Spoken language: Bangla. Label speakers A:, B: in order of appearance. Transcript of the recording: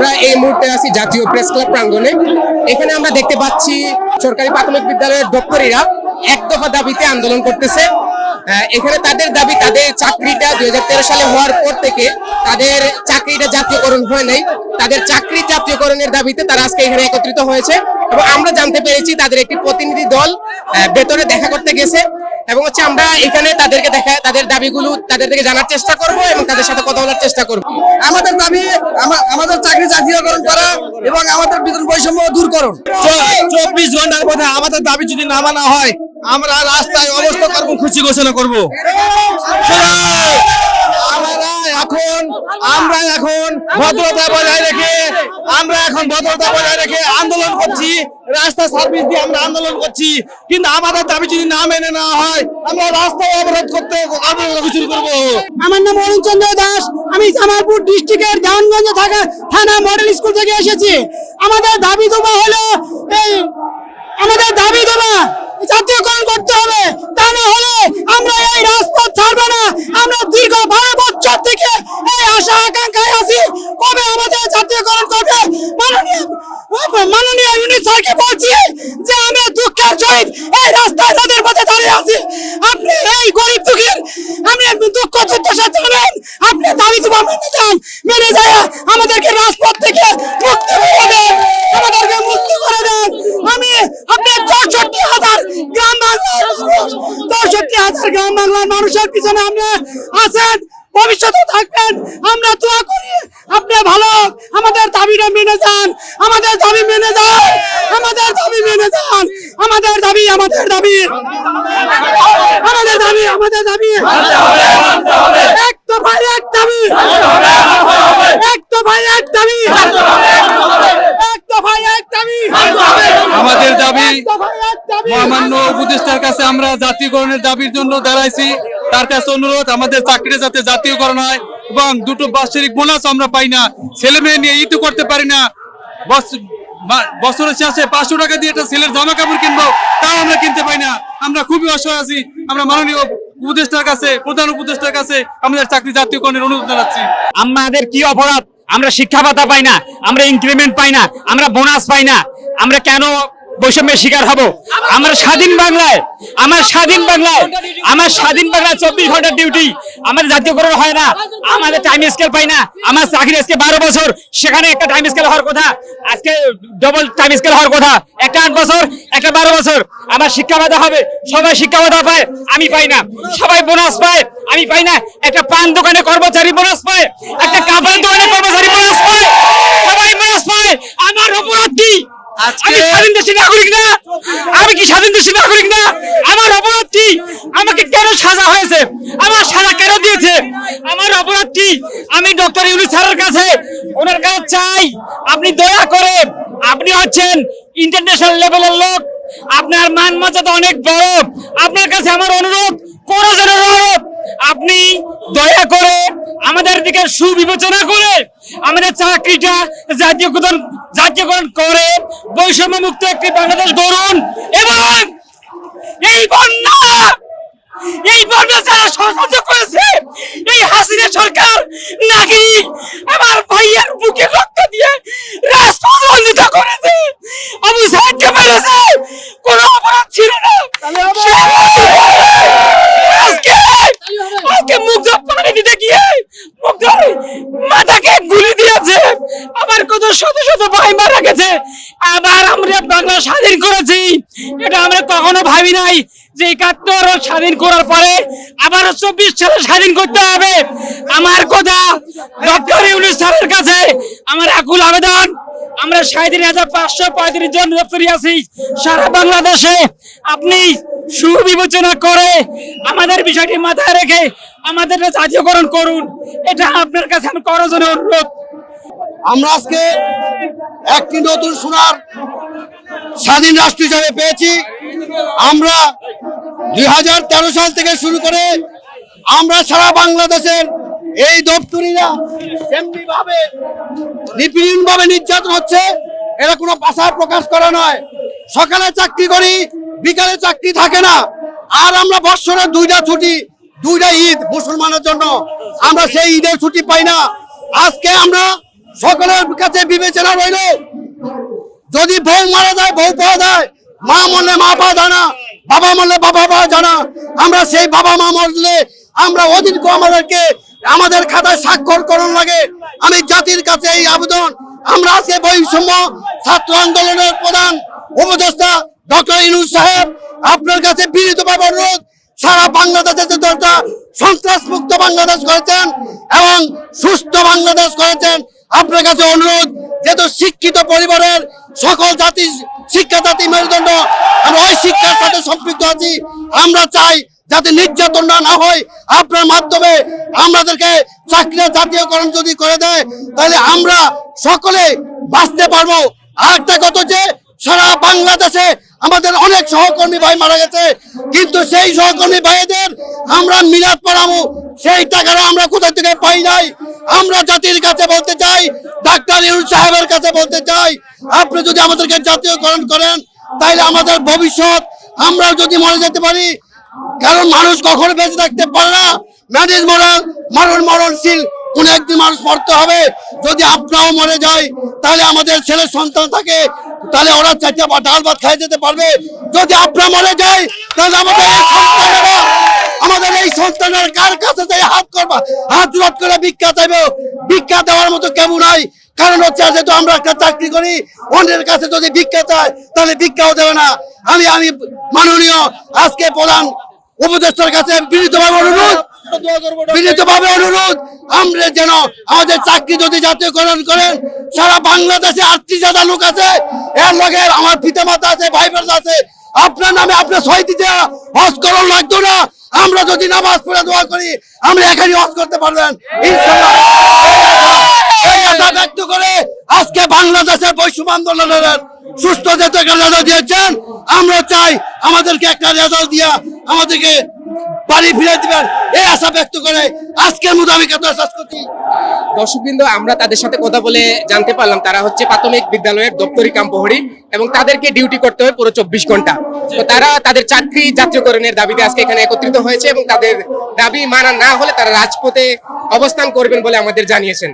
A: আমরা এই মুহূর্তে আছি জাতীয় প্রেস ক্লাব প্রাঙ্গণে। এখানে আমরা দেখতে পাচ্ছি সরকারি প্রাথমিক বিদ্যালয়ের দপ্তরিরা এক দফা দাবিতে আন্দোলন করতেছে। এখানে তাদের দাবি, তাদের চাকরিটা 2013 সালে হওয়ার পর থেকে তাদের চাকরিটা জাতীয়করণ হয় নাই। তাদের চাকরি জাতীয়করণের দাবিতে তারা আজকে এখানে একত্রিত হয়েছে এবং আমরা জানতে পেরেছি তাদের একটি প্রতিনিধি দল ভেতরে দেখা করতে গেছে এবং আমরা এখানে তাদের দাবিগুলো তাদের থেকে জানার চেষ্টা করব এবং তাদের সাথে কথা বলার চেষ্টা করব।
B: আমাদের দাবি আমাদের চাকরি জাতীয়করণ করা এবং আমাদের বেতন বৈষম্য দূরকরণ।
C: 24 ঘন্টার মধ্যে আমাদের দাবি যদি না মানা হয় আমরা রাস্তায় অবস্থা কর্মসূচি ঘোষণা করব। আমরা এখন ভদ্রতা বজায় রেখে আন্দোলন করছি, রাস্তা সার্ভিস দিয়ে আমরা আন্দোলন করছি, কিন্তু আমাদের দাবি যদি না মেনে নেওয়া হয় আমরা রাস্তায় অবরোধ করতে শুরু করব।
B: আমার নাম অরুণ চন্দ্র দাস, আমি জামালপুর ডিস্ট্রিক্টের দেওয়ানগঞ্জ থানা মডেল স্কুল থেকে এসেছি। আমাদের দাবি দেওয়া হলো জাতীয়করণ করতে হবে, তা না হলে আমরা এই রাজপথ ছাড়বো না। আমরা দীর্ঘ 12 বছর থেকে এই আশা আকাঙ্ক্ষায় আছি, কবে আমাদের জাতীয়করণ করবে। মাননীয় ইউনিট স্যারকে বলছি যে আমরা দুঃখের সহিত এই রাস্তায় তাদের পথে দাঁড়িয়ে আছি। আপনি এই গরিব দুঃখীর আপনি দুঃখ দুর্দশা জানেন, আপনি দাবি তো মেনে যায় আমাদেরকে রাজপথ থেকে মুক্তি করে দেন, আমাদেরকে মুক্তি করে দেন। আমি আপনার 64,000 গ্রাম বাংলার মানুষের পিছনে আপনি আছেন, ভবিষ্যতে থাকবেন। আমরা দোয়া করি আপনি ভালো আমাদের দাবিটা মেনে যান, আমাদের দাবি মেনে যান, আমাদের দাবি মেনে যান, আমাদের দাবি এক তো ভাই এক দাবি,
C: আমাদের দাবি মহামান্য উপদেষ্টার কাছে আমরা জাতীয়করণের দাবির জন্য দাঁড়াইছি। তার কাছে অনুরোধ আমাদের চাকরি যাতে জাতীয়করণ হয় এবং 2টো বাৎসরিক বোনাস আমরা পাই না, ছেলে মেয়ে নিয়ে ঈদ করতে পারি না, বছরের শেষে 500 টাকা দিয়ে একটা ছেলের জামা কাপড় কিনবো তাও আমরা কিনতে পাই না। আমরা খুবই অসহায় আছি। আমরা মাননীয় উপদেষ্টার কাছে, প্রধান উপদেষ্টার কাছে আমাদের চাকরি জাতীয়করণের অনুরোধ জানাচ্ছি।
D: আমাদের কি অপরাধ? আমরা শিক্ষা ভাতা পাই না, আমরা ইনক্রিমেন্ট পাই না, আমরা বোনাস পাই না, আমরা কেন বৈষম্যের শিকার হব? আমার স্বাধীন বাংলায় 24 ঘন্টার ডিউটি, আমাদের জাতীয়করণ হয় না, আমাদের টাইম স্কেল পাই না। আমার চাকরি আজকে 12 বছর, সেখানে একটা টাইম স্কেল হওয়ার কথা, আজকে ডবল টাইম স্কেল হওয়ার কথা, একটা 8 বছর একটা 12 বছর। আমার শিক্ষা ভাতা হবে, সবাই শিক্ষা ভাতা পায়, আমি পাই না। সবাই বোনাস পায়, আমি পাই না। একটা পান দোকানে কর্মচারী বোনাস পায়, একটা কাপড়ের দোকানে কর্মচারী বোনাস পায়, সবাই বোনাস পায়। আমার অপরাধ কি? আমি স্বাধীন দেশের নাগরিক না? আমার অপরাধ কি? আমাকে কেন সাজা হয়েছে? আমার সাজা কেন দিয়েছে? আমার অপরাধ কি? আমি ডক্টর ইউনূস স্যারের কাছে, ওনার কাছে চাই আপনি দয়া করে, আপনি হচ্ছেন ইন্টারন্যাশনাল লেভেলের লোক, আপনার মান মর্যাদা অনেক বড়, আপনার কাছে আমার অনুরোধ, করজোড়ে অনুরোধ, আপনি দয়া করে আমাদের দিকে সুবিবেচনা করে আমাদের চাকরিটা জাতীয়করণ করে বৈষম্য মুক্ত একটি বাংলাদেশ গড়ুন। এবং এই বন্যা যারা ষড়যন্ত্র করেছে, এই হাসিনা সরকার নাকি আমার ভাইয়ের বুকে রক্ত দিয়ে রাজপথ বঞ্চিত করেছে, আবু সাইদকে মেরেছে, কোনো অপরাধ ছিল না। আজকে মুগ্ধ পানি দিতে গিয়ে মুগ্ধর মাথাকে গুলি দিয়েছে, আবার কত শত শত ভাই মারা গেছে। আবার আমরা বাংলা স্বাধীন করেছি, এটা আমরা কখনো ভাবি নাই যে 71 স্বাধীন করার পরে আবার 24 সালে স্বাধীন করতে হবে। আমার কথা ডক্টর ইউনূস স্যারের কাছে আমার আকুল আবেদন, আমরা 37,535 জন দপ্তরি আছি সারা বাংলাদেশে, আপনি সুবিবেচনা করে আমাদের বিষয়টি মাথায় রেখে আমাদের জাতীয়করণ করুন, এটা আপনার কাছে আমি করজোড়ে অনুরোধ।
B: আমরা আজকে একটি নতুন সোনার স্বাধীন রাষ্ট্র হিসাবে পেয়েছি। আমরা 2013 সাল থেকে শুরু করে আমরা সারা বাংলাদেশের এই দপ্তরিরা যেমনি ভাবে নিপীড়নভাবে নির্যাতন হচ্ছে, এটা কোনো ভাষা প্রকাশ করা নয়। সকালে চাকরি করি, বিকালে চাকরি থাকে না, আর আমরা বছরে 2টা ছুটি, 2টা ঈদ মুসলমানের জন্য, আমরা সেই ঈদের ছুটি পাই না। আজকে আমরা সকলের কাছে বিবেচনা রইল, যদি বউ মারা যায় বউ পাওয়া যায়, মা মরলে মা পাওয়া যায় না, বাবা মরলে বাবা পাওয়া যায় না। আমরা সেই বাবা মা মরলে আমরা অধীন আমাদেরকে আমাদের খাতায় স্বাক্ষর করণ লাগে। আমি জাতির কাছে এই আবেদন, আমরা আজকে বৈষম্য ছাত্র আন্দোলনের প্রধান উপদেষ্টা ডক্টর ইউনূস সাহেব, আপনার কাছে বিনীতভাবে অনুরোধ, সারা বাংলাদেশে যে দলটা সন্ত্রাস মুক্ত বাংলাদেশ করেছেন এবং সুস্থ বাংলাদেশ করেছেন, আপনার কাছে অনুরোধ, যেহেতু শিক্ষিত পরিবারের সকল জাতি শিক্ষা জাতি মেরুদণ্ড, আমরা ওই শিক্ষার সাথে সম্পৃক্ত আছি। আমরা চাই যাতে নির্যাতন না হয়, আপনার মাধ্যমে আমাদেরকে চাকরির জাতীয়করণ যদি করে দেয় তাহলে আমরা সকলে বাঁচতে পারবো। আর একটা কথা যে সারা বাংলাদেশে আমাদের অনেক সহকর্মী ভাই মারা গেছে, কিন্তু সেই সহকর্মী ভাইদের আমরা মিলাদ পড়াবো, সেই টাকাটা আমরা কোথা থেকে পাই নাই। আমরা জাতির কাছে বলতে চাই, ডাক্তার ইউনূস সাহেবের কাছে বলতে চাই, আপনি যদি আমাদেরকে জাতীয়করণ করেন তাহলে আমাদের ভবিষ্যৎ, আমরা যদি মরে যেতে পারি, কারণ মানুষ কখনো বেঁচে থাকতে পারে না, ম্যানেজ মরণশীল, কোন একদিন মানুষ মরতে হবে। যদি আপনারাও মরে যায় তাহলে আমাদের ছেলে সন্তান থাকে, তাহলে ওরা চারটা ডাল ভাত খাই যেতে পারবে। যদি আপনারা মরে যায় তাহলে আমাদের এই সন্তানের কার কাছে যাই হাত করবা, হাত জোড় করে ভিক্ষা চাইবে, ভিক্ষা দেওয়ার মতো কেমন নাই। কারণ হচ্ছে যেহেতু আমরা একটা চাকরি করি, অন্যের কাছে যদি ভিক্ষা চায় তাহলে ভিক্ষাও দেবে না। আমি মাননীয় আজকে প্রধান উপদেষ্টার কাছে বিনীতভাবে অনুরোধ, আমরা যেন আমাদের চাকরি যদি জাতীয়করণ করেন, সারা বাংলাদেশে 38,000 লোক আছে, এর লগে আমার পিতা মাতা আছে, ভাই বোন আছে, আপনার নামে আপনার সহিতে হজ করণ লাগতো না। আমরা যদি নামাজ পড়ে দোয়া করি, আমরা এখানে হজ করতে পারবেন ইনশাআল্লাহ। এই কথা ব্যক্ত করে আজকে বাংলাদেশের বৈষম্য আন্দোলনের সুস্থ যেতে একটা রেজাল্ট দিয়েছেন, আমরা চাই আমাদেরকে একটা রেজাল্ট দিয়া আমাদেরকে বাড়ি ফিরে দিবেন, এই আশা ব্যক্ত করে আজকের মতো আমি কথা শেষ করছি।
A: দর্শকবৃন্দ, আমরা তাদের সাথে কথা বলে জানতে পারলাম তারা হচ্ছে প্রাথমিক বিদ্যালয়ের দপ্তরি কাম প্রহরী এবং তাদেরকে ডিউটি করতে হয় পুরো 24 ঘন্টা। তো তারা তাদের চাকরি জাতীয়করণের দাবিতে আজকে এখানে একত্রিত হয়েছে এবং তাদের দাবি মানা না হলে তারা রাজপথে অবস্থান করবেন বলে আমাদের জানিয়েছেন।